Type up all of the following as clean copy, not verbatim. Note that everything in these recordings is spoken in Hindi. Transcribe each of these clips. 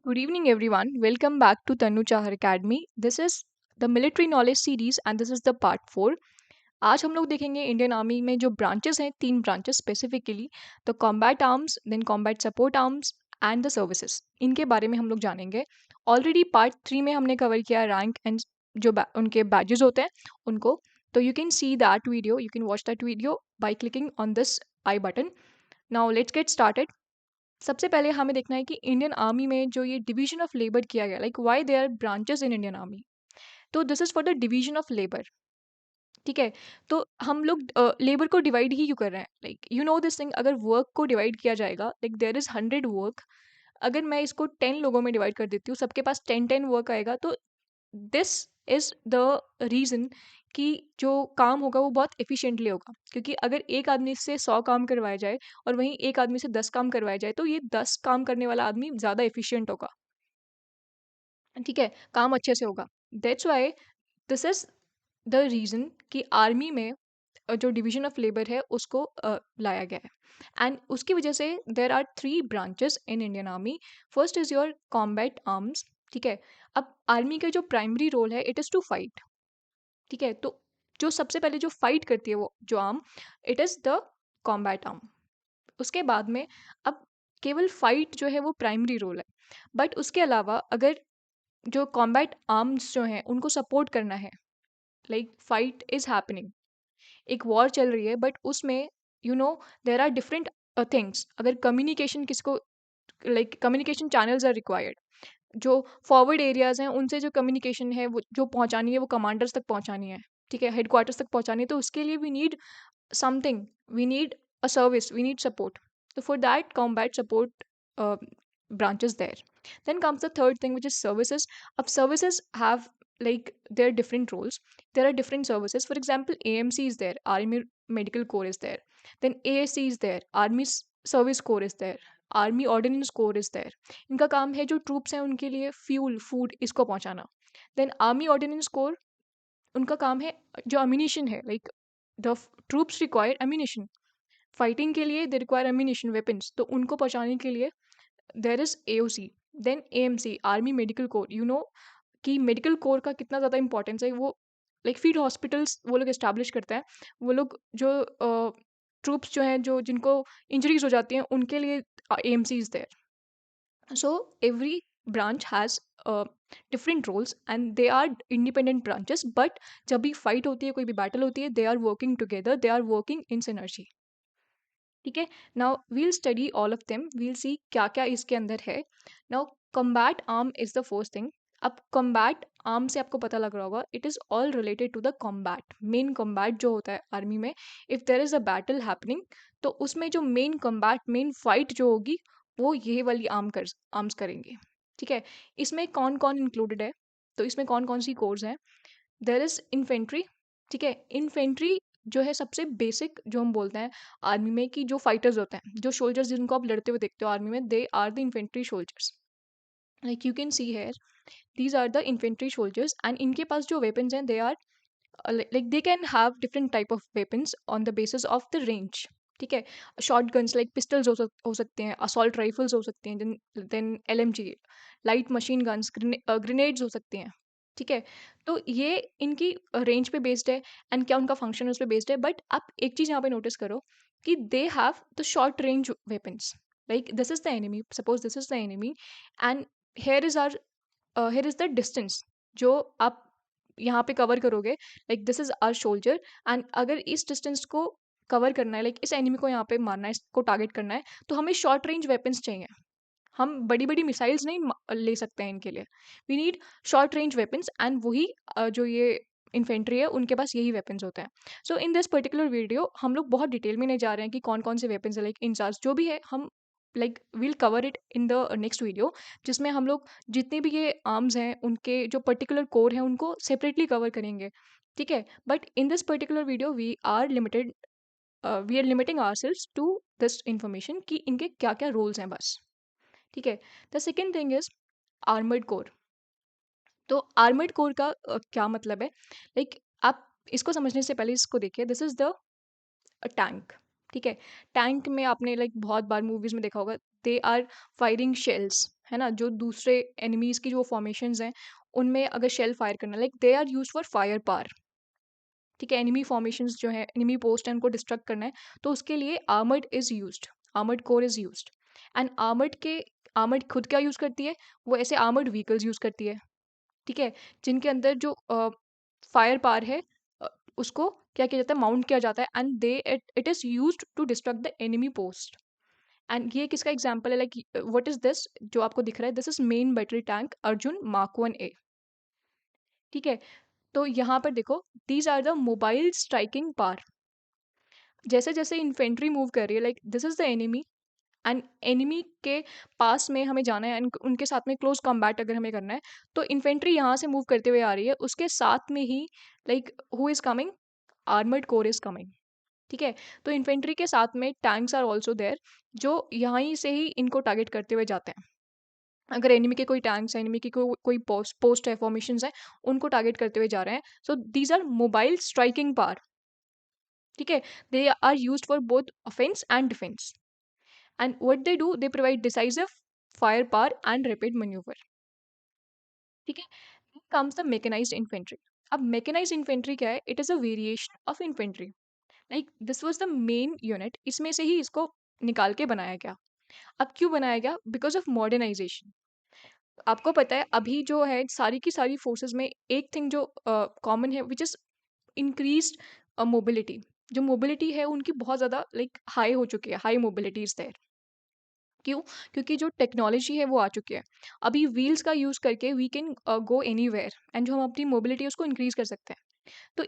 Good evening, everyone. Welcome back to Tanu Chahar Academy. This is the Military Knowledge Series and this is the part 4. आज हम लोग देखेंगे इंडियन आर्मी में जो ब्रांचेस हैं, तीन branches specifically, the combat arms, then combat support arms and the services. इनके बारे में हम लोग जानेंगे। ऑलरेडी पार्ट 3 में हमने कवर किया रैंक एंड जो उनके बैजेस होते हैं उनको। तो you can see that video, you can watch that video by clicking on this I button. Now let's get started. सबसे पहले हमें देखना है कि इंडियन आर्मी में जो ये डिवीजन ऑफ लेबर किया गया, like why they are branches in Indian army. तो this is for the division of labour. ठीक है। तो हम लोग लेबर को डिवाइड ही क्यों कर रहे हैं, like you know this thing. अगर वर्क को डिवाइड किया जाएगा, लाइक देयर इज 100 वर्क, अगर मैं इसको 10 लोगों में डिवाइड कर देती हूँ, सबके पास 10 वर्क आएगा। तो दिस इज द रीज़न कि जो काम होगा वो बहुत एफिशिएंटली होगा, क्योंकि अगर एक आदमी से 100 काम करवाया जाए और वहीं एक आदमी से 10 काम करवाया जाए तो ये 10 काम करने वाला आदमी ज़्यादा एफिशिएंट होगा। ठीक है, काम अच्छे से होगा। That's why this is the reason कि आर्मी में जो डिवीजन ऑफ लेबर है उसको लाया गया है। एंड उसकी वजह से there are 3 branches in Indian Army. First is your combat arms. ठीक है। अब आर्मी का जो प्राइमरी रोल है, इट इज़ टू फाइट। ठीक है। तो जो सबसे पहले जो फाइट करती है वो जो arm, it is the combat arm. उसके बाद में अब केवल फाइट जो है वो प्राइमरी रोल है, बट उसके अलावा अगर जो कॉम्बैट आर्म्स जो हैं उनको सपोर्ट करना है, लाइक फाइट इज हैपनिंग, एक वॉर चल रही है, बट उसमें you know there are different things. अगर कम्युनिकेशन किसको, like communication channels are required. जो फॉरवर्ड एरियाज हैं उनसे जो कम्युनिकेशन है वो जो पहुंचानी है वो कमांडर्स तक पहुंचानी है। ठीक है, हेडक्वार्टर्स तक पहुंचानी है। तो उसके लिए we need something, we need a service, we need support. So for that, combat support uh, branches there. Then comes the third thing, which is services. Up services have, like, there are different roles. There are different services. For example, AMC is there, Army Medical Corps is there. Then ASC is there, Army Service Corps is there. Army ordinance Corps is there. इनका काम है जो ट्रूप्स हैं उनके लिए फ्यूल फूड इसको पहुंचाना। देन आर्मी ऑर्डिनेंस कोर, उनका काम है जो अम्यूनिशन है, like the troops require ammunition, fighting के लिए दे रिक्वायर एम्यूनेशन वेपन्स, तो उनको पहुंचाने के लिए there is AOC। Then AMC, Army medical Corps. You know कि मेडिकल कोर का कितना ज़्यादा इंपॉर्टेंस है। वो लाइक फील्ड हॉस्पिटल्स वो लोग इस्टेब्लिश करते हैं। वो लोग जो ट्रूप्स जो हैं जो जिनको इंजरीज हो जाती हैं उनके लिए AMC is there. So every branch has different roles and they are independent branches, but जब भी fight होती है, कोई भी battle होती है, they are working together, they are working in synergy। ठीक है। Now we'll study all of them, we'll see क्या क्या इसके अंदर है। Now combat arm is the first thing. अब कम्बैट आर्म से आपको पता लग रहा होगा, it is all related to the combat. Main combat जो होता है आर्मी में, if there is a battle happening, तो उसमें जो मेन कम्बैट, मेन फाइट जो होगी वो ये वाली आर्म्स करेंगे। ठीक है। इसमें कौन कौन इंक्लूडेड है, तो इसमें कौन कौन सी कोर्स हैं। There is infantry. ठीक है। इन्फेंट्री जो है सबसे बेसिक, जो हम बोलते हैं आर्मी में कि जो फाइटर्स होते हैं, जो सोल्जर्स जिनको आप लड़ते हुए देखते हो आर्मी में, they are the infantry soldiers. Like you can see here, these are the infantry soldiers and इनके पास जो वेपन्स हैं, they are like they can have different type of weapons on the basis of the range. ठीक है। शॉर्ट गन्स लाइक पिस्टल्स हो सकते हैं, असॉल्ट राइफल्स हो सकते हैं, then LMG, light machine guns, grenades हो सकते हैं। ठीक है। तो ये इनकी रेंज पे बेस्ड है एंड क्या उनका फंक्शन है उस पे बेस्ड है। बट आप एक चीज़ यहाँ पे नोटिस करो कि they have the short range weapons. Like this is the enemy, suppose this is the enemy and here is our, here is the distance जो आप यहाँ पे कवर करोगे। Like this is our soldier and अगर इस डिस्टेंस को कवर करना है, लाइक इस एनिमी को यहाँ पे मारना है, इसको टारगेट करना है, तो हमें शॉर्ट रेंज वेपन्स चाहिए। हम बड़ी बड़ी मिसाइल्स नहीं ले सकते हैं इनके लिए। We need short range weapons and वही जो ये इन्फेंट्री है उनके पास यही वेपन्स होते हैं। सो इन दिस पर्टिकुलर वीडियो हम लोग बहुत डिटेल में नहीं जा रहे हैं कि कौन कौन से वेपन्स है, लाइक इंचार्ज जो भी है, हम like will cover it in the next video, जिसमें हम लोग जितने भी ये आर्म्स हैं उनके जो पर्टिकुलर कोर हैं उनको सेपरेटली कवर करेंगे। ठीक है। But in this particular video we are limiting ourselves to this information कि इनके क्या क्या रोल्स हैं बस। ठीक है। The second thing is armoured corps. तो आर्मर्ड कोर का क्या मतलब है, लाइक आप इसको समझने से पहले इसको देखिए। This is the tank. ठीक है। टैंक में आपने लाइक बहुत बार मूवीज में देखा होगा, दे आर फायरिंग शेल्स, है ना, जो दूसरे एनिमीज की जो फॉर्मेशंस हैं उनमें अगर शेल फायर करना, like they are use for fire power. ठीक है, एनिमी फॉर्मेशंस जो है, एनिमी पोस्ट है, उनको डिस्ट्रक्ट करना है, तो उसके लिए armoured is used, armoured corps is used. And armoured खुद क्या यूज करती है, वो ऐसे आर्मर्ड व्हीकल्स यूज करती है। ठीक है, जिनके अंदर जो फायर पार है, अ, उसको क्या किया जाता है, माउंट किया जाता है, and they it is used to destruct the enemy post. And ये किसका एग्जाम्पल है, लाइक व्हाट इज दिस जो आपको दिख रहा है, this is main battle tank Arjun mark 1A। ठीक है, तो यहाँ पर देखो, these are the mobile striking power. जैसे जैसे इन्फेंट्री मूव कर रही है, like this is the enemy, and enemy के पास में हमें जाना है, and उनके साथ में क्लोज कॉम्बैट अगर हमें करना है, तो इन्फेंट्री यहाँ से मूव करते हुए आ रही है, उसके साथ में ही like who is coming, armoured corps is coming. ठीक है, तो इन्फेंट्री के साथ में टैंक्स आर ऑल्सो देयर, जो यहाँ से ही इनको टारगेट करते हुए जाते हैं। अगर एनिमी के कोई टैंक्स, एनिमी की कोई पोस्ट है, फॉर्मेशन है, उनको टारगेट करते हुए जा रहे हैं, so these are mobile striking power. ठीक है, they are use for both offence and defence, and what they do, they provide decisive fire power and rapid manoeuvre. ठीक है, कम्स द मैकेनाइज्ड इन्फेंट्री। अब मैकेनाइज्ड इन्फेंट्री क्या है, it is a variation of infantry, like this was the main unit, इसमें से ही इसको निकाल के बनाया गया। अब क्यों बनाया गया, बिकॉज ऑफ मॉडर्नाइजेशन। आपको पता है अभी जो है सारी की सारी फोर्सेस में एक थिंग जो कॉमन है, विच इज इंक्रीज मोबिलिटी। जो मोबिलिटी है उनकी बहुत ज़्यादा लाइक हाई हो चुकी है, हाई मोबिलिटी इज देयर। क्यों, क्योंकि जो टेक्नोलॉजी है वो आ चुकी है। अभी व्हील्स का यूज़ करके we can go anywhere, and जो हम अपनी मोबिलिटी है उसको इंक्रीज कर सकते हैं। तो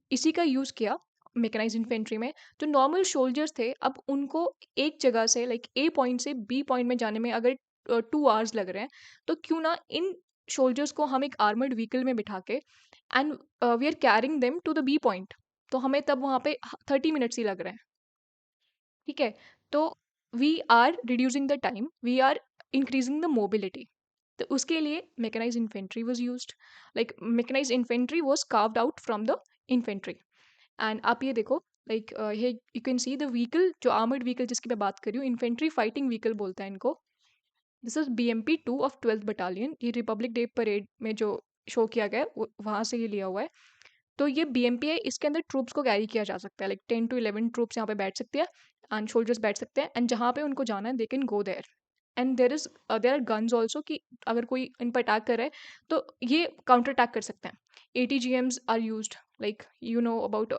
इसी का यूज़ किया मैकेनाइज्ड इन्फेंट्री में। जो नॉर्मल सोल्जर्स थे, अब उनको एक जगह से लाइक ए पॉइंट से बी पॉइंट में जाने में अगर 2 आवर्स लग रहे हैं, तो क्यों ना इन सोल्जर्स को हम एक आर्मर्ड व्हीकल में बिठा के, and we are carrying them to the B point, तो हमें तब वहाँ पे 30 मिनट्स ही लग रहे हैं। ठीक है, तो we are reducing the time, we are increasing the mobility. तो उसके लिए mechanised infantry was used, like mechanised infantry was carved out from the infantry. And आप ये देखो, लाइक ये you can see the vehicle, जो आर्मर्ड व्हीकल जिसकी मैं बात कर रही हूँ, इन्फेंट्री फाइटिंग व्हीकल बोलता है इनको। This is BMP 2 of 12th battalion. ये रिपब्लिक डे परेड में जो शो किया गया है वहाँ से ये लिया हुआ है। तो ये BMP है, इसके अंदर ट्रूप्स को कैरी किया जा सकता है, लाइक 10 to 11 ट्रूप्स यहाँ पे बैठ सकती है, एंड सोल्जर्स बैठ सकते हैं, एंड जहाँ पे उनको जाना है they can go there. And there are guns also, कि अगर कोई इन पर अटैक कर रहा है तो ये काउंटर अटैक कर सकते हैं। ATGMs are used, like you know about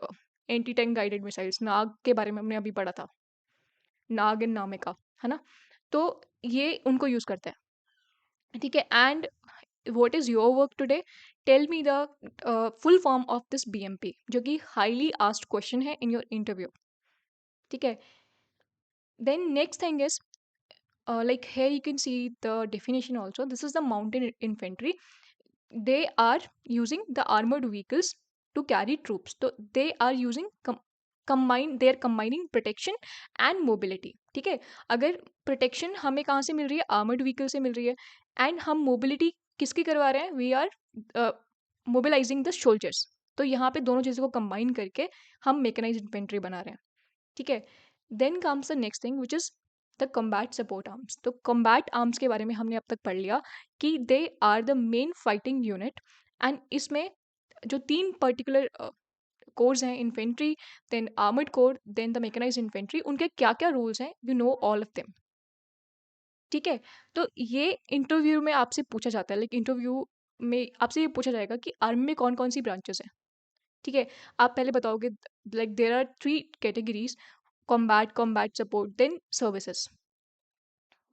anti tank guided missiles, Nag के बारे में हमने अभी पढ़ा था, नाग इन नामिका, है ना, तो ये उनको यूज करते हैं। ठीक है, and what is your work today, tell me the full form of this BMP, जो कि highly asked question है in your interview। ठीक है, then next thing is, like here you can see the definition also, this is the mountain infantry, they are using the armored vehicles to carry troops, so they are using they are combining protection and mobility। ठीक है, अगर प्रोटेक्शन हमें कहाँ से मिल रही है, आर्मर्ड व्हीकल से मिल रही है, एंड हम मोबिलिटी किसकी करवा रहे हैं, we are mobilising the soldiers. तो यहाँ पे दोनों चीज़ों को कंबाइन करके हम मैकेनाइज्ड इन्फेंट्री बना रहे हैं। ठीक है, then comes the next thing which is the combat support arms. तो कम्बैट आर्म्स के बारे में हमने अब तक पढ़ लिया कि they are the main fighting unit, and इसमें जो 3 पर्टिकुलर कोर्स हैं, infantry, then armoured corps, then the mechanised infantry, उनके क्या क्या रूल्स हैं, you know all of them. ठीक है, तो ये इंटरव्यू में आपसे पूछा जाता है, लाइक इंटरव्यू में आपसे ये पूछा जाएगा कि आर्मी में कौन कौन सी ब्रांचेस हैं। ठीक है, आप पहले बताओगे, like there are 3 categories, combat, combat support, then services.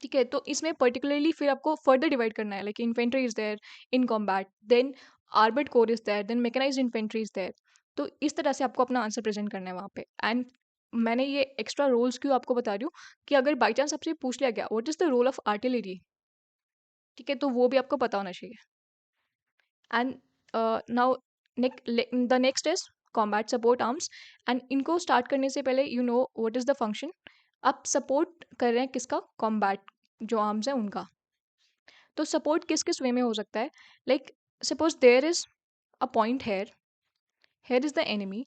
ठीक है, तो इसमें पर्टिकुलरली फिर आपको फर्दर डिवाइड करना है, like infantry is there in combat, then armoured corps is there, then mechanised infantry is there. तो इस तरह से आपको अपना आंसर प्रेजेंट करना है वहाँ पे। एंड मैंने ये एक्स्ट्रा रोल्स क्यों आपको बता रही हूँ, कि अगर बाई चांस आपसे पूछ लिया गया what is the role of artillery, ठीक है, तो वो भी आपको पता होना चाहिए। And now the next is combat support arms, and इनको स्टार्ट करने से पहले you know what is the function. आप सपोर्ट कर रहे हैं किसका, कॉम्बैट जो आर्म्स हैं उनका। तो सपोर्ट किस किस वे में हो सकता है, like suppose there is a point here, here is the enemy,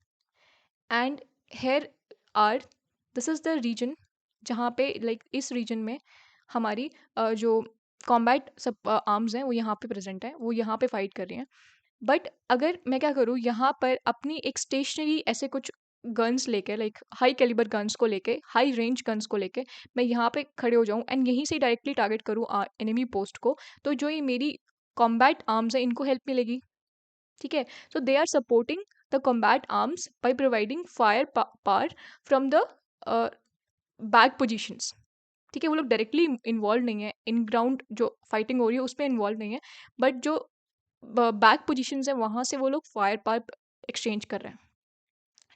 and here are, this is the region जहाँ पे लाइक इस रीजन में हमारी जो कॉम्बैट सब आर्म्स हैं वो यहाँ पे प्रेजेंट हैं, वो यहाँ पे फाइट कर रही हैं। बट अगर मैं क्या करूँ यहाँ पर अपनी एक स्टेशनरी ऐसे कुछ गन्स लेके, लाइक हाई कैलिबर गन्स को लेके, हाई रेंज गन्स को लेके मैं यहाँ पे खड़े हो जाऊँ एंड यहीं से डायरेक्टली टारगेट करूँ एनिमी पोस्ट को, तो जो ये मेरी कॉम्बैट आर्म्स है इनको हेल्प मिलेगी। ठीक है, so they are supporting the combat arms by providing fire power from the back positions. ठीक है, वो लोग डायरेक्टली इन्वॉल्व नहीं है इन ग्राउंड जो फाइटिंग हो रही है उसमें इन्वॉल्व नहीं है, बट जो बैक पोजीशंस है वहां से वो लोग फायर पावर एक्सचेंज कर रहे हैं।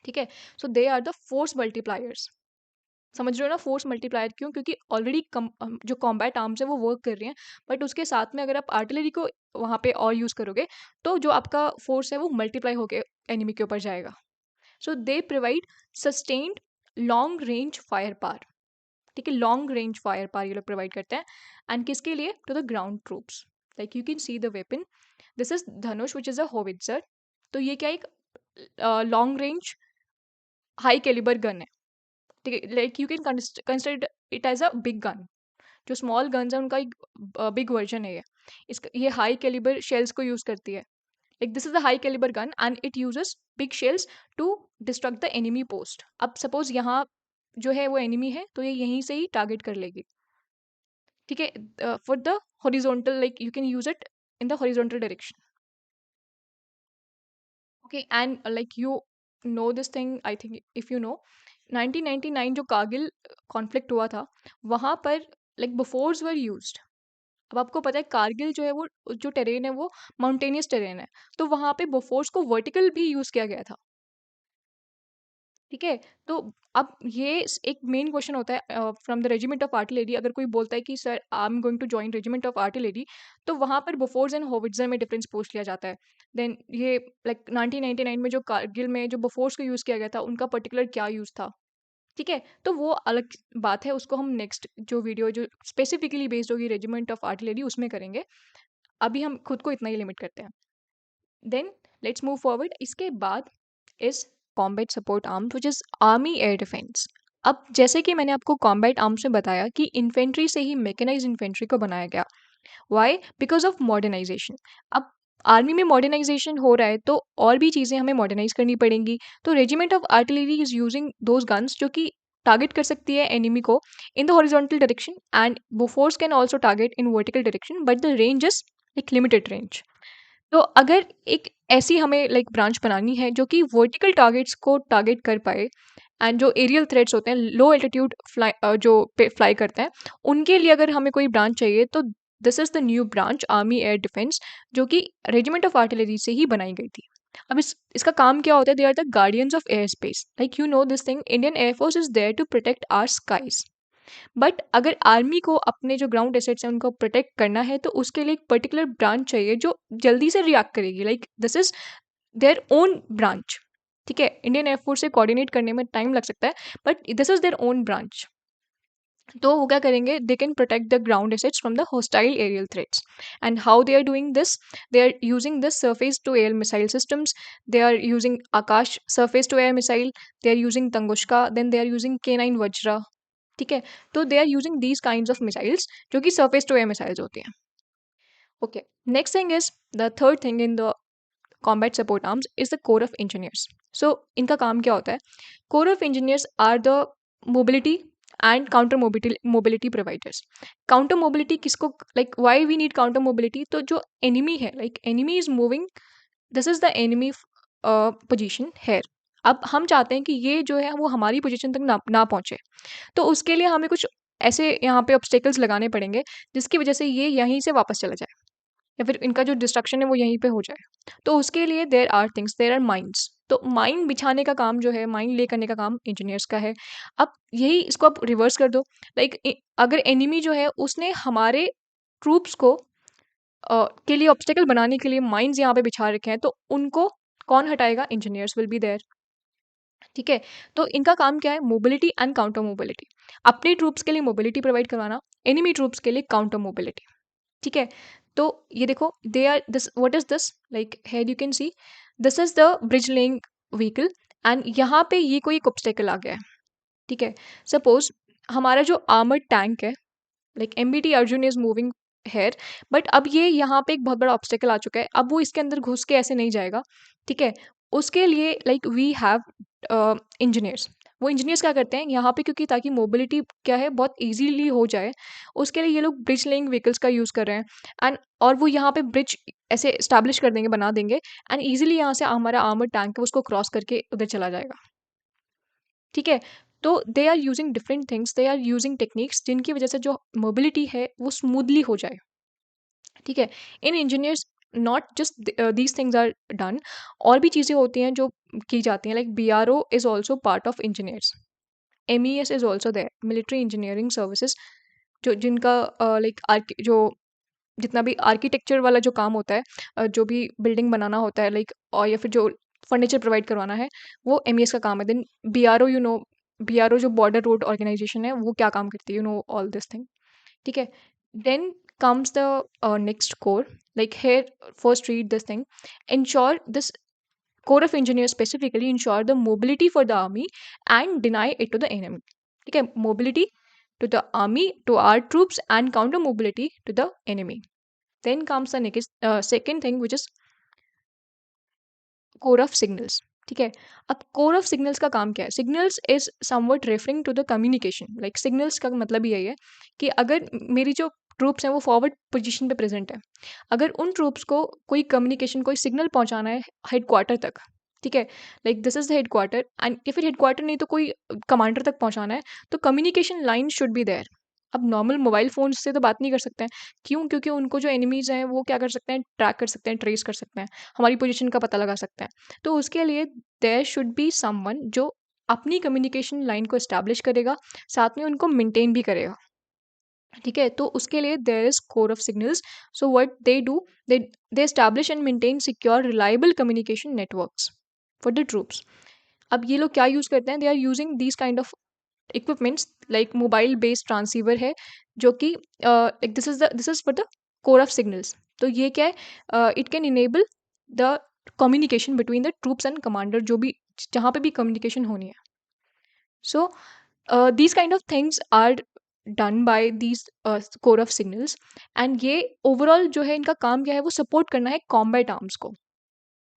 ठीक है, so they are the force multipliers. समझ रहे हो ना फोर्स मल्टीप्लायर क्यों? क्योंकि ऑलरेडी जो कॉम्बैट आर्म्स है वो वर्क कर रही हैं, बट उसके साथ में अगर आप आर्टिलरी को वहां पे और यूज करोगे तो जो आपका फोर्स है वो मल्टीप्लाई होकर एनिमी के ऊपर जाएगा। So they provide sustained long range fire power. ठीक है, लॉन्ग रेंज फायर पावर ये लोग प्रोवाइड करते हैं। एंड किसके लिए? To the ground troops. Like you can see the weapon, this is Dhanush which is a howitzer. तो ये क्या एक long range high calibre gun है। ठीक है, like you can consider it as a big gun. जो स्मॉल गन्स है उनका एक बिग वर्जन है ये। इसका ये हाई कैलिबर शेल्स को यूज करती है। Like this is a high calibre gun and it uses big shells to destruct the enemy post. अब सपोज यहाँ जो है वो एनिमी है तो ये यहीं से ही टारगेट कर लेगी। ठीक है, for the horizontal, like you can use it in the horizontal direction. Okay, and like you know this thing, I think if you know, 1999 जो कारगिल कॉन्फ्लिक्ट हुआ था वहां पर लाइक बोफोर्स वर यूज्ड। अब आपको पता है कारगिल जो है वो जो टेरेन है वो माउंटेनियस टेरेन है, तो वहां पे बोफोर्स को वर्टिकल भी यूज किया गया था। ठीक है, तो अब ये एक मेन क्वेश्चन होता है from the regiment of artillery. अगर कोई बोलता है कि sir I am going to join regiment of artillery, तो वहां पर बोफोर्स एंड होविट्जर में डिफरेंस पूछ लिया जाता है। देन ये लाइक 1999 में जो कारगिल में जो बोफोर्स को यूज किया गया था उनका पर्टिकुलर क्या यूज था। ठीक है, तो वो अलग बात है, उसको हम नेक्स्ट जो वीडियो जो स्पेसिफिकली बेस्ड होगी रेजिमेंट ऑफ आर्टिलरी उसमें करेंगे। अभी हम खुद को इतना ही लिमिट करते हैं। Then let's move forward. इसके बाद is combat support arms which is army air defence. अब जैसे कि मैंने आपको कॉम्बैट आर्म्स में बताया कि इन्फेंट्री से ही मैकेनाइज्ड इन्फेंट्री को बनाया गया। वाई? Because of modernisation. अब आर्मी में मॉडर्नाइजेशन हो रहा है तो और भी चीज़ें हमें मॉडर्नाइज करनी पड़ेंगी। तो regiment of artillery is using those guns जो कि टारगेट कर सकती है एनिमी को in the horizontal direction, and Bofors can also target in vertical direction, but the range is एक लिमिटेड रेंज। तो अगर एक ऐसी हमें लाइक ब्रांच बनानी है जो कि वर्टिकल टारगेट्स को टारगेट कर पाए, एंड जो एरियल थ्रेट्स होते हैं लो एल्टीट्यूड फ्लाई जो फ्लाई करते हैं उनके लिए अगर हमें कोई ब्रांच चाहिए, तो this is the new branch army air defence, जो कि रेजिमेंट ऑफ आर्टिलरी से ही बनाई गई थी। अब इसका काम क्या होता है? They are the guardians of air space. Like you know this thing, Indian air force is there to protect our skies. But अगर आर्मी को अपने जो ग्राउंड एसेट्स हैं उनको प्रोटेक्ट करना है तो उसके लिए एक पर्टिकुलर ब्रांच चाहिए जो जल्दी से रिएक्ट करेगी। Like this is their own branch. ठीक है, इंडियन एयरफोर्स से कोऑर्डिनेट करने में टाइम लग सकता है, but this is their own branch. तो वो क्या करेंगे? They can protect the ground assets from the hostile aerial threats. And how they are doing this? They are using this surface to air missile systems. They are using Akash surface to air missile. They are using Tunguska. Then they are using K9 Vajra. ठीक है, तो they are using these kind of missiles जो कि सरफेस टू एयर मिसाइल्स होती हैं। Okay, next thing is the third thing in the combat support arms is the corps of engineers. So इनका काम क्या होता है? Corps of engineers are the mobility and counter mobility providers. Counter mobility किसको, like why we need counter mobility? तो जो एनिमी है, like enemy is moving, this is the enemy position here. अब हम चाहते हैं कि ये जो है वो हमारी पोजीशन तक ना पहुंचे, तो उसके लिए हमें कुछ ऐसे यहाँ पे ऑब्स्टेकल्स लगाने पड़ेंगे जिसकी वजह से ये यहीं से वापस चला जाए, या फिर इनका जो डिस्ट्रक्शन है वो यहीं पे हो जाए। तो उसके लिए there are things, there are mines. तो माइन बिछाने का काम जो है, माइन ले करने का काम इंजीनियर्स का है। अब यही इसको आप रिवर्स कर दो। लाइक अगर एनिमी जो है उसने हमारे ट्रूप्स को के लिए ऑब्स्टेकल बनाने के लिए माइंस यहाँ पे बिछा रखे हैं, तो उनको कौन हटाएगा? Engineers will be there. ठीक है, तो इनका काम क्या है? Mobility and counter mobility. अपने ट्रूप्स के लिए मोबिलिटी प्रोवाइड करवाना, एनिमी ट्रूप्स के लिए काउंटर मोबिलिटी। ठीक है, तो ये देखो, they are this, what is this? Like here you can see this is the bridge laying vehicle, and यहाँ पे ये कोई एक ऑब्स्टेकल आ गया है। ठीक है, सपोज हमारा जो आर्मर्ड टैंक है like MBT Arjun is moving hair, but अब ये यहाँ पे एक बहुत बड़ा ऑब्स्टेकल आ चुका है, अब वो इसके अंदर घुस के ऐसे नहीं जाएगा, ठीक है। उसके लिए लाइक वी हैव इंजीनियर्स, वो इंजीनियर्स क्या करते हैं यहाँ पे, क्योंकि ताकि मोबिलिटी क्या है बहुत इजीली हो जाए, उसके लिए ये लोग ब्रिज लेइंग व्हीकल्स का यूज़ कर रहे हैं। एंड और वो यहाँ पे ब्रिज ऐसे इस्टेब्लिश कर देंगे, बना देंगे, एंड ईजिली यहाँ से हमारा आर्मर टैंक है उसको क्रॉस करके उधर चला जाएगा, ठीक है। तो they are using different things, they are using techniques जिनकी वजह से जो मोबिलिटी है वो स्मूथली हो जाए, ठीक है। In engineers not just these things are done, और भी चीज़ें होती हैं जो की जाती हैं, like BRO is also part of engineers, MES is also there, military engineering services, जो जिनका लाइक जो जितना भी आर्किटेक्चर वाला जो काम होता है, जो भी बिल्डिंग बनाना होता है लाइक, और या फिर जो फर्नीचर प्रोवाइड करवाना है, वो MES का काम है। Then BRO, you know, BRO जो बॉर्डर रोड ऑर्गेनाइजेशन है वो क्या काम करती है, you know all this thing, ठीक है। देन comes the next core, like here first read this thing, ensure this core of engineers specifically ensure the mobility for the army and deny it to the enemy, ठीक है। mobility to the army, to our troops, and counter mobility to the enemy. Then comes the next second thing, which is core of signals, ठीक है। अब कोर ऑफ सिग्नल्स का काम क्या है, signals is somewhat referring to the communication, like signals का मतलब यही है कि अगर मेरी जो ट्रूप्स हैं वो फॉरवर्ड पोजीशन पे प्रेजेंट है, अगर उन ट्रूप्स को कोई कम्युनिकेशन, कोई सिग्नल पहुंचाना है हेडक्वार्टर तक, ठीक है, like this is the headquarter, and या फिर हेडक्वार्टर नहीं तो कोई कमांडर तक पहुंचाना है, तो communication line should be there. अब नॉर्मल मोबाइल फ़ोन से तो बात नहीं कर सकते हैं, क्यों? क्योंकि उनको जो एनिमीज़ हैं वो क्या कर सकते हैं, ट्रैक कर सकते हैं, ट्रेस कर सकते हैं, हमारी पोजीशन का पता लगा सकते हैं। तो उसके लिए देयर शुड बी समवन जो अपनी कम्युनिकेशन लाइन को एस्टैब्लिश करेगा, साथ में उनको मेंटेन भी करेगा, ठीक है। तो उसके लिए there is corps of signals, so what they do, they establish and maintain secure reliable communication networks for the troops. अब ये लोग क्या यूज़ करते हैं, they are using these kind of equipments, like mobile based transceiver है, जो कि like this is for the corps of signals. तो ये क्या है, it can enable the communication between the troops and commander, जो भी जहाँ पे भी कम्युनिकेशन होनी है। So these kind of things are done by these corps of signals, and ये ओवरऑल जो है इनका काम क्या है, वो सपोर्ट करना है कॉम्बैट आर्म्स को,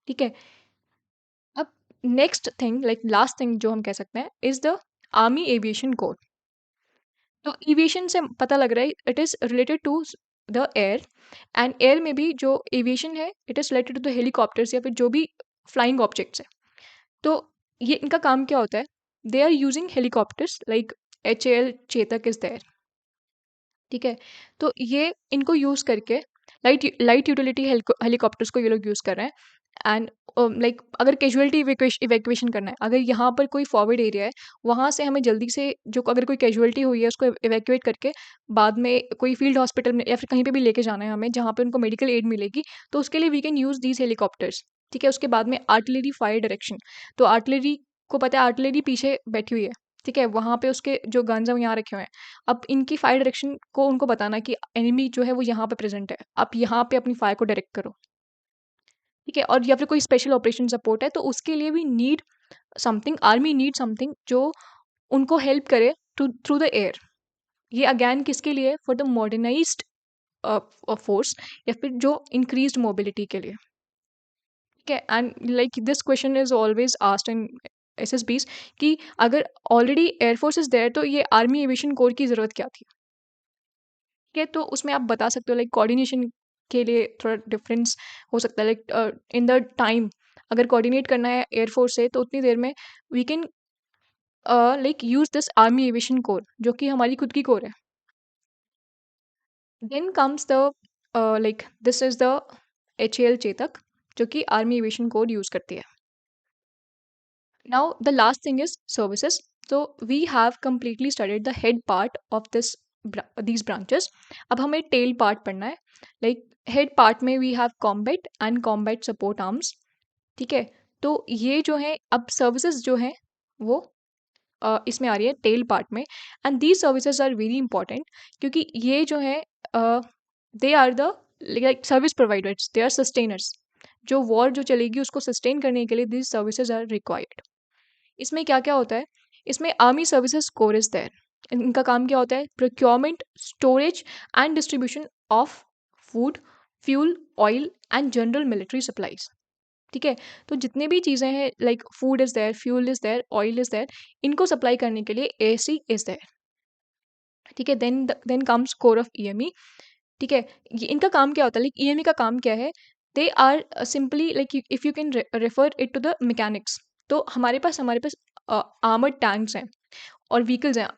ठीक है। अब next thing, like last thing जो हम कह सकते हैं, is the army aviation corps. तो एविएशन से पता लग रहा है it is related to the air, and air में भी जो एविएशन है it is related to the helicopters या फिर जो भी फ्लाइंग ऑब्जेक्ट्स है। तो ये इनका काम क्या होता है, they are using helicopters like HAL Chetak is there, ठीक है। तो ये इनको यूज़ करके लाइट यूटिलिटी हेलीकॉप्टर्स को ये लोग यूज़ कर रहे हैं, एंड लाइक अगर कैजुअलिटी इवैक्यूएशन करना है, अगर यहाँ पर कोई फॉरवर्ड एरिया है, वहाँ से हमें जल्दी से जो अगर कोई कैजुअलिटी हुई है उसको इवैक्यूएट करके बाद में कोई फील्ड हॉस्पिटल में या फिर कहीं पे भी लेके जाना है हमें, जहाँ पे उनको मेडिकल एड मिलेगी, तो उसके लिए we can use these helicopters, ठीक है। उसके बाद में आर्टिलरी फायर डायरेक्शन, तो आर्टिलरी को पता है आर्टिलरी पीछे बैठी हुई है, ठीक है, वहाँ पे उसके जो गन्स हैं वो यहाँ रखे हुए हैं। अब इनकी फायर डायरेक्शन को उनको बताना कि एनिमी जो है वो यहाँ पे प्रेजेंट है, आप यहाँ पे अपनी फायर को डायरेक्ट करो, ठीक है। और या फिर कोई स्पेशल ऑपरेशन सपोर्ट है तो उसके लिए भी need something, army need something जो उनको हेल्प करे थ्रू द एयर। ये अगैन किसके लिए, फॉर द मॉडर्नाइज्ड फोर्स, या फिर जो इंक्रीज्ड मोबिलिटी के लिए, ठीक है। And like this question is always asked in SSBs कि अगर ऑलरेडी एयरफोर्स इज देयर तो ये आर्मी एविएशन कोर की ज़रूरत क्या थी, ठीक है। तो उसमें आप बता सकते हो लाइक कोऑर्डिनेशन के लिए थोड़ा डिफरेंस हो सकता है, लाइक इन द टाइम अगर कोऑर्डिनेट करना है एयरफोर्स से तो उतनी देर में we can like use this army aviation corps जो कि हमारी खुद की कोर है। Then comes the like this is the HAL Chetak जो कि आर्मी एविएशन कोर यूज करती है। Now, the last thing is services. So, we have completely studied the head part of these branches. अब हमें tail part पढ़ना है. Like head part में we have combat and combat support arms. ठीक है. तो ये जो है अब services जो है वो इसमें आ रही है टेल पार्ट में, and these services are very important क्योंकि ये जो है they are the like service providers, they are sustainers. जो वॉर जो चलेगी उसको सस्टेन करने के लिए दीज सर्विसेज आर रिक्वायर्ड। इसमें क्या क्या होता है, इसमें army services corps is there, इनका काम क्या होता है? Procurement, storage and distribution of food, fuel, oil and general military supplies. ठीक है, तो जितने भी चीज़ें हैं, like food is there, fuel is there, oil is there, इनको सप्लाई करने के लिए एसी इज़ देयर। ठीक है, then comes corps of EME. ठीक है, ये इनका काम क्या होता है? लाइक ईएमई का काम क्या है? They are simply like, if you can refer it to the mechanics, तो हमारे पास आर्मर्ड टैंक्स हैं और व्हीकल्स हैं,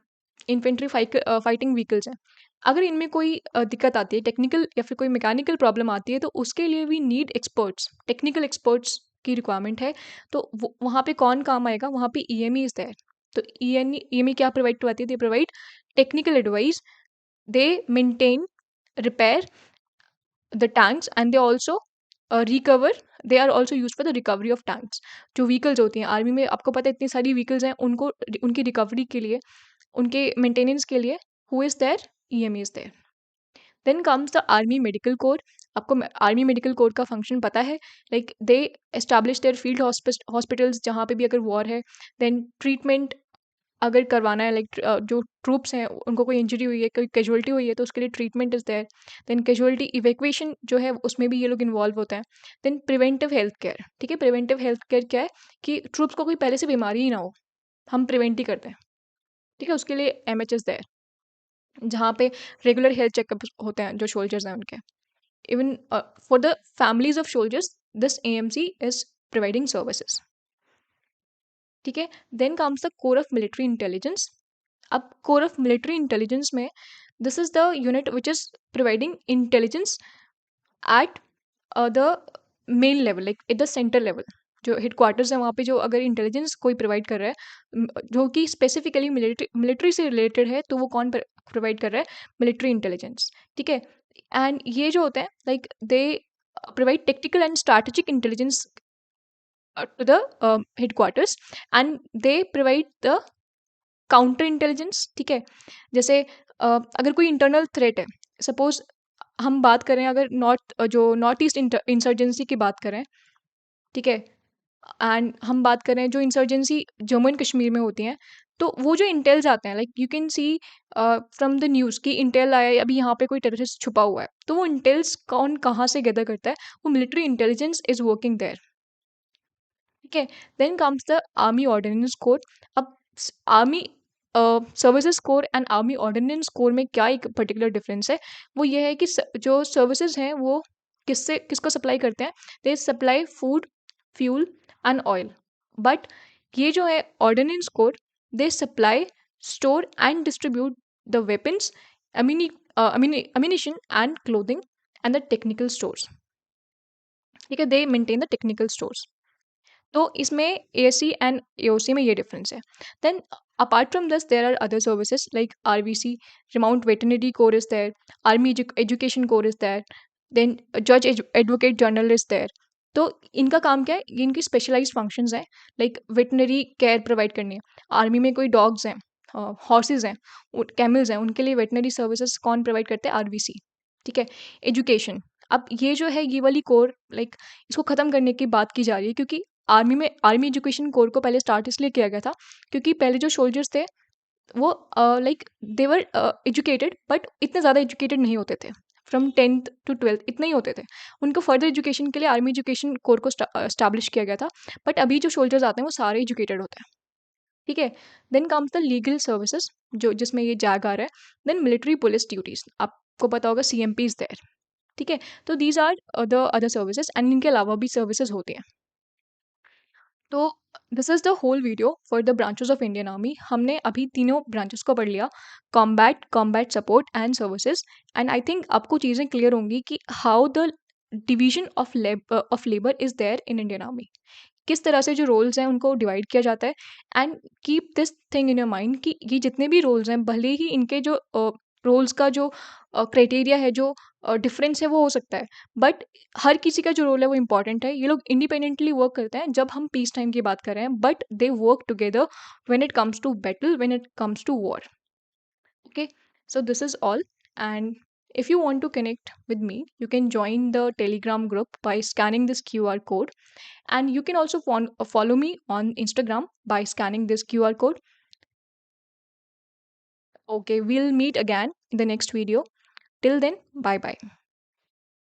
इन्फेंट्री फाइटिंग व्हीकल्स हैं। अगर इनमें कोई दिक्कत आती है, टेक्निकल या फिर कोई मैकेनिकल प्रॉब्लम आती है, तो उसके लिए we need experts, technical experts की रिक्वायरमेंट है। तो वहाँ पे कौन काम आएगा? वहाँ पे ईएमई इज देयर। तो ईएमई क्या प्रोवाइड करवाती है? They provide technical advice, they maintain, repair the tanks and they also recover, they are also use for the recovery of tanks. जो व्हीकल्स होती हैं आर्मी में, आपको पता है इतनी सारी व्हीकल्स हैं, उनको उनकी रिकवरी के लिए, उनके मेंटेनेंस के लिए who is there? EME is there. Then comes the army medical corps. आपको आर्मी मेडिकल कोर का फंक्शन पता है? Like they establish their field hospitals जहाँ पे भी अगर वॉर है, देन ट्रीटमेंट अगर करवाना है, लाइक जो ट्रूप्स हैं उनको कोई इंजरी हुई है, कोई कैजुअलिटी हुई है, तो उसके लिए treatment is there. Then casualty evacuation जो है उसमें भी ये लोग इन्वॉल्व होते हैं। Then preventive health care. ठीक है, प्रिवेंटिव हेल्थ केयर क्या है? कि ट्रूप्स को कोई पहले से बीमारी ही ना हो, हम प्रिवेंट ही करते हैं। ठीक है, उसके लिए एमएचएस देयर, जहाँ पे रेगुलर हेल्थ चेकअप होते हैं जो सोल्जर्स हैं उनके। Even for the families of soldiers, this AMC is providing services. ठीक है, then comes the corps of military intelligence. अब कोर ऑफ मिलिट्री इंटेलिजेंस में, this is the unit which is providing intelligence at the main level, like at the centre level. जो हेडक्वार्टर्स है वहाँ पे, जो अगर इंटेलिजेंस कोई प्रोवाइड कर रहा है जो कि स्पेसिफिकली मिलिट्री से रिलेटेड है, तो वो कौन प्रोवाइड कर रहा है? Military intelligence. ठीक है, एंड ये जो होते हैं, like they provide technical and strategic intelligence to the headquarters, and they provide the counter intelligence. ठीक है, जैसे अगर कोई इंटरनल थ्रेट है, सपोज हम बात करें, अगर नॉर्थ ईस्ट इंसर्जेंसी की बात करें, ठीक है, एंड हम बात करें जो इंसर्जेंसी जम्मू एंड कश्मीर में होती हैं, तो वो जो इंटेल्स आते हैं, like you can C from the news कि इंटेल आया है, अभी यहाँ पे कोई टेररिस्ट छुपा हुआ है, तो वो इंटेल्स कौन कहाँ से गैदर करता है? वो military intelligence is working there. ठीक है, then comes the army ordinance corps. अब army services corps and army ordinance corps में क्या एक पर्टिकुलर डिफरेंस है? वो ये है कि जो सर्विसेज हैं वो किसको सप्लाई करते हैं? They supply food, fuel and oil. But ये जो है ordnance corps, they supply, store and distribute the weapons, ammunition and clothing and the technical stores. ठीक है, they maintain the technical stores. तो इसमें एएससी एंड एओसी में ये डिफरेंस है। Then apart from this there are other services like RVC, remount veterinary corps is there, army education corps is there, then जज एडवोकेट जनरल इज देयर। तो इनका काम क्या है? ये इनकी स्पेशलाइज्ड फंक्शंस हैं, लाइक वेटनरी केयर प्रोवाइड करनी है। आर्मी में कोई डॉग्स हैं, हॉर्सेज हैं, कैमल्स हैं, उनके लिए वेटनरी सर्विसेज कौन प्रोवाइड करते हैं? आरवीसी। ठीक है, एजुकेशन। अब ये जो है ये वाली कोर, लाइक इसको ख़त्म करने की बात की जा रही है, क्योंकि आर्मी एजुकेशन कोर को पहले स्टार्ट इसलिए किया गया था क्योंकि पहले जो सोल्जर्स थे वो लाइक देवर एजुकेटेड, बट इतने ज़्यादा एजुकेटेड नहीं होते थे। फ्रॉम 10th to 12th इतने ही होते थे। उनको फर्दर एजुकेशन के लिए आर्मी एजुकेशन कोर को स्टैब्लिश किया गया था। बट अभी जो सोल्जर्स आते हैं वो सारे एजुकेटेड होते हैं। ठीक है, then comes the legal services, जो जिसमें ये जैग आ रहा है। देन मिलिट्री पुलिस ड्यूटीज, आपको पता होगा सीएमपी इज देयर। ठीक है, तो these are the other services, and इनके अलावा भी सर्विसेज होती हैं। तो this is the whole video for the branches of Indian army. हमने अभी तीनों ब्रांचेस को पढ़ लिया, combat, combat support and services. And I think आपको चीज़ें क्लियर होंगी कि how the division of labour is there in Indian army, किस तरह से जो रोल्स हैं उनको डिवाइड किया जाता है। And keep this thing in your mind कि ये जितने भी रोल्स हैं, भले ही इनके जो रोल्स का जो क्राइटेरिया है, जो डिफरेंस है, वो हो सकता है, बट हर किसी का जो रोल है वो इंपॉर्टेंट है। ये लोग इंडिपेंडेंटली वर्क करते हैं जब हम पीस टाइम की बात कर रहे हैं, but they work together when it comes to battle, when it comes to war. Okay, so this is all. And if you want to connect with me, you can join the Telegram group by scanning this QR code. And you can also follow me on Instagram by scanning this QR code. Okay, we'll meet again in the next video. Till then, bye bye.